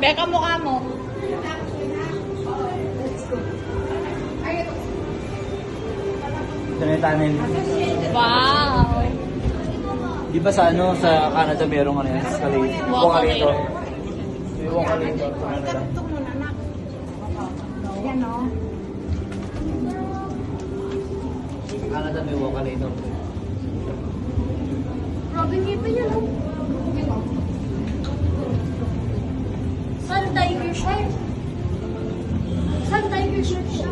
Beka mukha mo. Ito na yung tanin. Wow! Di ba sa ano, sa Canada merong ano yan? Walkalator. May walkalator. Ikarugtong mo na, anak. Yan, o. Canada may walkalator. Grabe, ngipin niya, no? Sun tiger siya. Sun tiger shirt siya.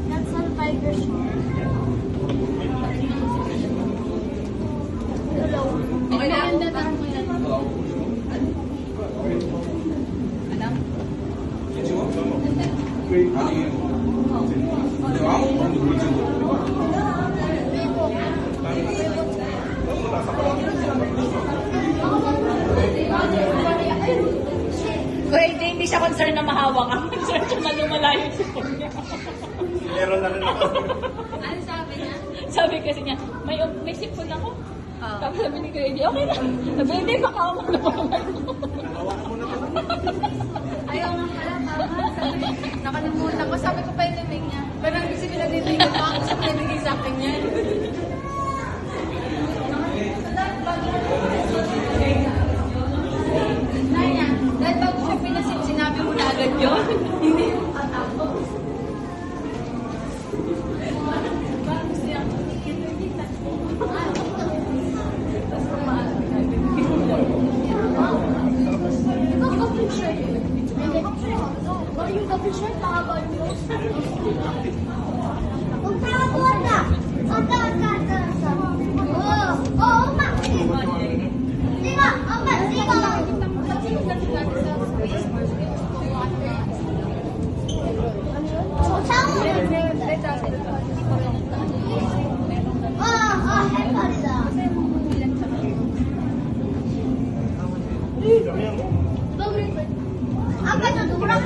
That's sun tiger shirt. Hello. Okay na? Maganda tarong mo yan. Alam? Kuya, hindi siya concerned na mahawak ang concerned siya na lumalayo yung sipon niya. Meron na rin ako. Ano sabi niya? Sabi kasi niya, may sipon ako. Tapos sabi ni Kuya, hindi, okay na. Sabi, hindi, makahawak na pa naman. Ayaw nga pala, tama. Sabi, nakalimutan ko. Sabi ko pa yung limig niya. Pero ang gusto ko naliligan pa ako sa pinibigay sa akin niya. Naya, dahil bago siya pinasin, sinabi mo na agad yun. Hindi mo katapos. Bago siya, kita. Tapos kumaan. Ikaw, couple shirt. Yung couple shirt, mahaba yung nose. Huwag ka ako na. Oo, ma. Di ba? Ama, di ba? Apa tuh? Kurang